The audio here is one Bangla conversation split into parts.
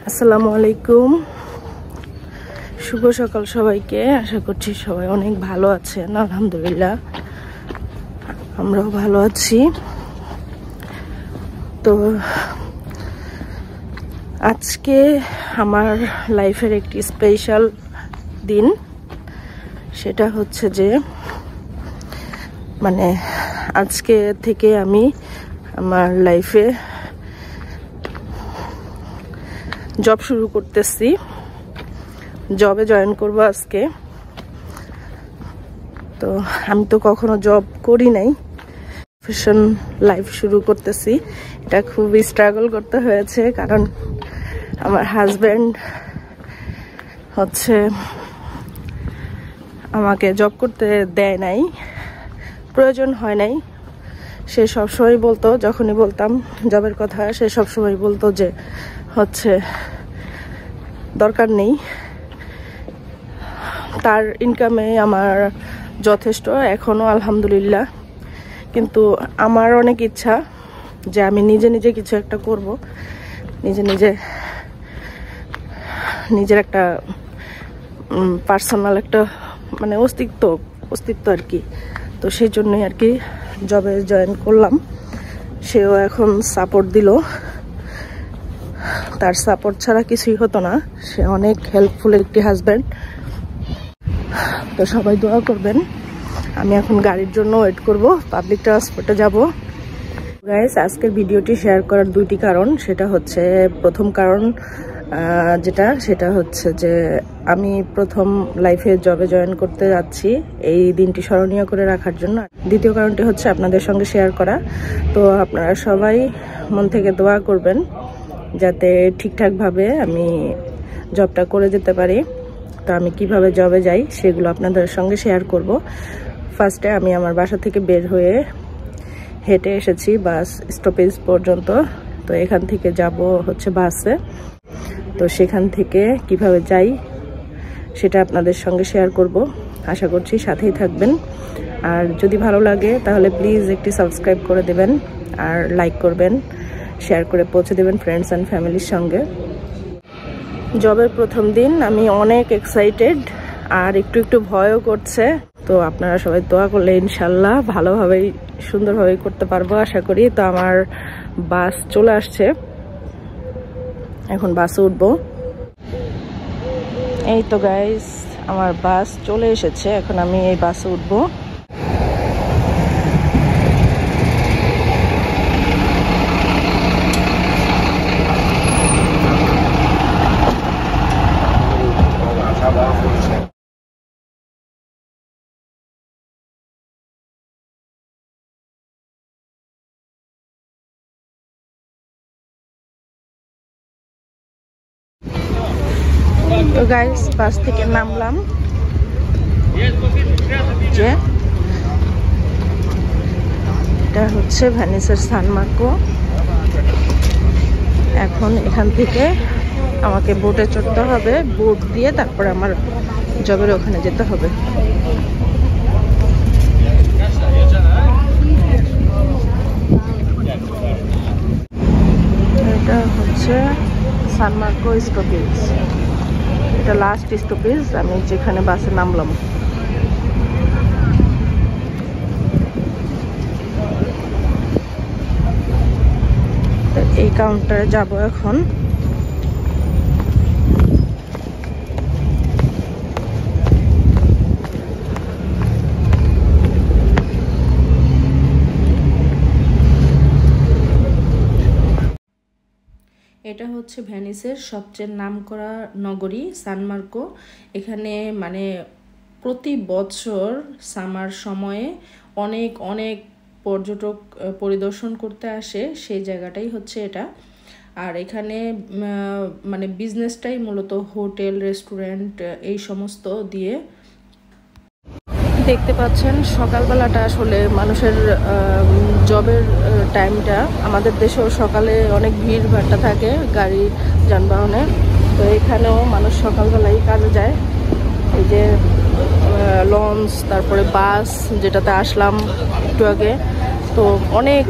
আসসালামু আলাইকুম, শুভ সকাল সবাইকে। আশা করছি সবাই অনেক ভালো আছেন। আলহামদুলিল্লাহ আমরাও ভালো আছি। তো আজকে আমার লাইফের একটি স্পেশাল দিন। সেটা হচ্ছে যে আজকে থেকে আমি আমার লাইফে জব শুরু করতেছি, জবে জয়েন করব আজকে। তো আমি তো কখনো জব করি নাই, প্রফেশন লাইফ শুরু করতেছি। এটা খুবই স্ট্রাগল করতে হয়েছে, কারণ আমার হাজব্যান্ড হচ্ছে আমাকে জব করতে দেয় নাই, প্রয়োজন হয় নাই। সে সবসময় বলতো, যখনই বলতাম জবের কথা, সে সবসময় বলতো যে হচ্ছে দরকার নেই, তার ইনকামে আমার যথেষ্ট এখনো আলহামদুলিল্লাহ। কিন্তু আমার অনেক ইচ্ছা যে আমি নিজে নিজে কিছু একটা করব, নিজের একটা পার্সোনাল একটা অস্তিত্ব আর কি। তো সেই জন্যই আর কি জবে জয়েন করলাম। সেও এখন সাপোর্ট দিল, তার সাপোর্ট ছাড়া কিছুই হতো না। সে অনেক হেল্পফুল একটি হাজব্যান্ড। তো সবাই দোয়া করবেন। আমি এখন গাড়ির জন্য ওয়েট করব, পাবলিক ট্রান্সপোর্টে যাব। গাইস, আজকের ভিডিওটি শেয়ার করার দুইটি কারণ। সেটা হচ্ছে, প্রথম কারণ সেটা হচ্ছে যে আমি প্রথম লাইফে জবে জয়েন করতে যাচ্ছি, এই দিনটি স্মরণীয় করে রাখার জন্য। দ্বিতীয় কারণটি হচ্ছে আপনাদের সঙ্গে শেয়ার করা। তো আপনারা সবাই মন থেকে দোয়া করবেন যাতে ঠিকঠাকভাবে আমি জবটা করে যেতে পারি। তো আমি কিভাবে জবে যাই সেগুলো আপনাদের সঙ্গে শেয়ার করব। ফার্স্টে আমি আমার বাসা থেকে বের হয়ে হেঁটে এসেছি বাস স্টপেজ পর্যন্ত। তো এখান থেকে যাব হচ্ছে বাসে। তো সেখান থেকে কিভাবে যাই সেটা আপনাদের সঙ্গে শেয়ার করব। আশা করছি সাথেই থাকবেন। আর যদি ভালো লাগে তাহলে প্লিজ একটি সাবস্ক্রাইব করে দেবেন, আর লাইক করবেন, শেয়ার করে পৌঁছে দেবেন ফ্রেন্ডস অ্যান্ড ফ্যামিলির সঙ্গে। জবের প্রথম দিন, আমি অনেক এক্সাইটেড, আর একটু ভয়ও করছে। তো আপনারা সবাই দোয়া করলে ইনশাল্লাহ ভালোভাবেই সুন্দরভাবেই করতে পারবো আশা করি। তো আমার বাস চলে আসছে, এখন বাসে উঠবো। এই তো গাইস, আমার বাস চলে এসেছে, এখন আমি এই বাসে উঠবো। তো গাইস, বাস থেকে নামলাম, যে এটা হচ্ছে ভেনিসের সান মার্কো। এখন এখান থেকে আমাকে বোটে চড়তে হবে, বোট দিয়ে তারপরে আমার জবের ওখানে যেতে হবে। এটা হচ্ছে সান মার্কো স্টপেজ, এটা লাস্ট স্টপেজ আমি যেখানে বাসে নামলাম। এই কাউন্টারে যাব এখন। এটা হচ্ছে ভেনিসের সবচেয়ে নামকরা নগরী সান মার্কো। এখানে প্রতি বছর সামার সময়ে অনেক পর্যটক পরিদর্শন করতে আসে। সেই জায়গাটাই হচ্ছে এটা। আর এখানে বিজনেসটাই মূলত হোটেল, রেস্টুরেন্ট এই সমস্ত দিয়ে। দেখতে পাচ্ছেন সকালবেলাটা আসলে মানুষের জবের টাইমটা। আমাদের দেশেও সকালে অনেক ভিড় ভাট্টা থাকে গাড়ি যানবাহনে। তো এখানেও মানুষ সকালবেলাই কাজে যায়। এই যে লঞ্চ, তারপরে বাস যেটাতে আসলাম একটু আগে, তো অনেক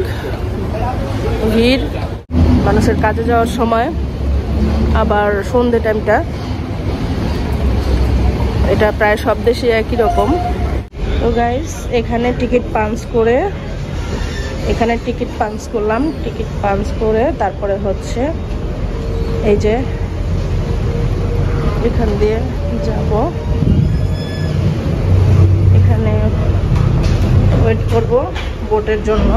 ভিড় মানুষের কাজে যাওয়ার সময়। আবার সন্ধ্যে টাইমটা, এটা প্রায় সব দেশে একই রকম। তো গাইস এখানে টিকিট পাঞ্চ করে, এখানে টিকিট পাঞ্চ করলাম, টিকিট পাঞ্চ করে তারপরে হচ্ছে এই যে এখান দিয়ে যাব, এখানে ওয়েট করব বোটের জন্য।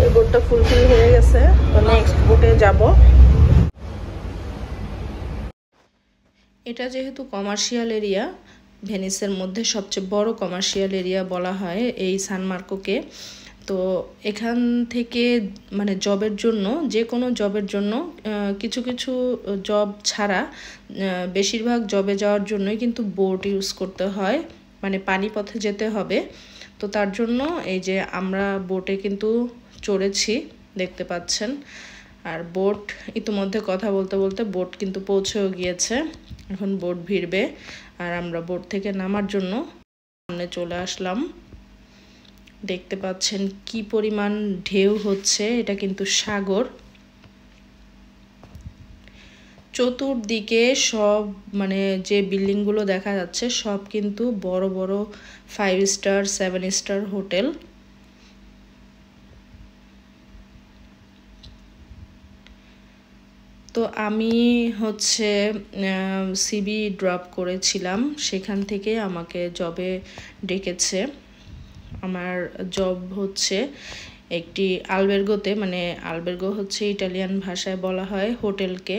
এই বোটটা ফুলফিল হয়ে গেছে, তো নেক্সট বোটে যাব। এটা যেহেতু কমার্শিয়াল এরিয়া, ভেনিসের মধ্যে সবচেয়ে বড় কমার্শিয়াল এরিয়া বলা হয় এই সান মার্কোকে। তো এখান থেকে মানে জবের জন্য, যে কোনো জবের জন্য, কিছু কিছু জব ছাড়া বেশিরভাগ জবে যাওয়ার জন্যই কিন্তু বোট ইউজ করতে হয়, মানে পানিপথে যেতে হবে। তো তার জন্য এই যে আমরা বোটে কিন্তু চড়েছি, দেখতে পাচ্ছেন। আর বোট ইতিমধ্যে কথা বলতে বলতে বোট কিন্তু পৌঁছেও গিয়েছে, এখন বোট ভিড়বে। আর আমরা বোট থেকে নামার জন্য সামনে চলে আসলাম। দেখতে পাচ্ছেন কি পরিমাণ ঢেউ হচ্ছে, এটা কিন্তু সাগর। চতুর্দিকে সব মানে যে বিল্ডিংগুলো দেখা যাচ্ছে সব কিন্তু বড় বড় 5 স্টার 7 স্টার হোটেল। তো আমি হচ্ছে সিভি ড্রপ করেছিলাম, সেখান থেকে আমাকে জবে ডেকেছে। আমার জব হচ্ছে একটি আলবের্গোতে, মানে আলবের্গো হচ্ছে ইটালিয়ান ভাষায় বলা হয় হোটেলকে,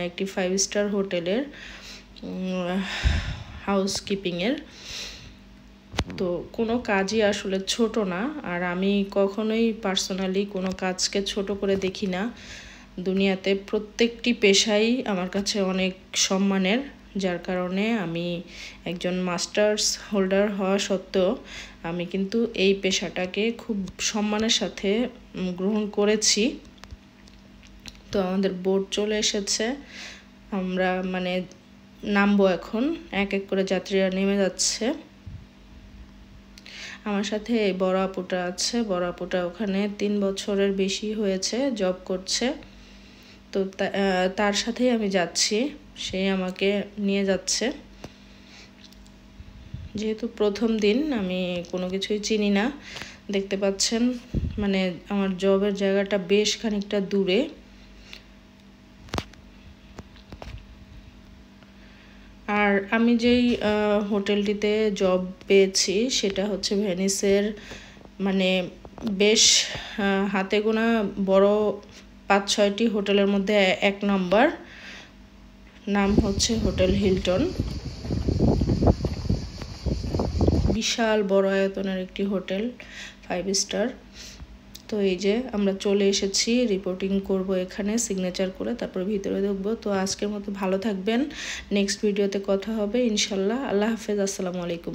একটি 5 স্টার হোটেলের হাউসকিপিংয়ের। তো কোনো কাজই আসলে ছোট না, আর আমি কখনোই পার্সোনালি কোনো কাজকে ছোট করে দেখি না। দুনিয়াতে প্রত্যেকটি পেশাই আমার কাছে অনেক সম্মানের, যার কারণে আমি একজন মাস্টার্স হোল্ডার হওয়া সত্ত্বেও আমি কিন্তু এই পেশাটাকে খুব সম্মানের সাথে গ্রহণ করেছি। তো আমাদের বোট চলে এসেছে, আমরা মানে নামবো এখন, এক এক করে যাত্রীরা নেমে যাচ্ছে। আমার সাথে এই বড় আপুটা আছে, বড় আপুটা ওখানে 3 বছরের বেশি হয়েছে জব করছে। তো তার সাথেই আমি যাচ্ছি, সে আমাকে নিয়ে যাচ্ছে। যেহেতু প্রথম দিন, আমি কোনো কিছুই চিনি না, দেখতে পাচ্ছেন মানে আমার জবের জায়গাটা বেশ খানিকটা দূরে। আর আমি যেই হোটেলটিতে জব পেয়েছি সেটা হচ্ছে ভেনিসের মানে বেশ হাতে গোনা বড় 5-6টি হোটেলের মধ্যে 1 নম্বর, নাম হচ্ছে হোটেল হিলটন। বিশাল বড় আয়তনের একটি হোটেল, 5 স্টার। তো এই যে আমরা চলে এসেছি, রিপোর্টিং করব এখানে, সিগনেচার করে তারপর ভিতরে ঢুকবো। তো আজকের মতো ভালো থাকবেন, নেক্সট ভিডিওতে কথা হবে ইনশাল্লাহ। আল্লাহ হাফেজ, আসসালামু আলাইকুম।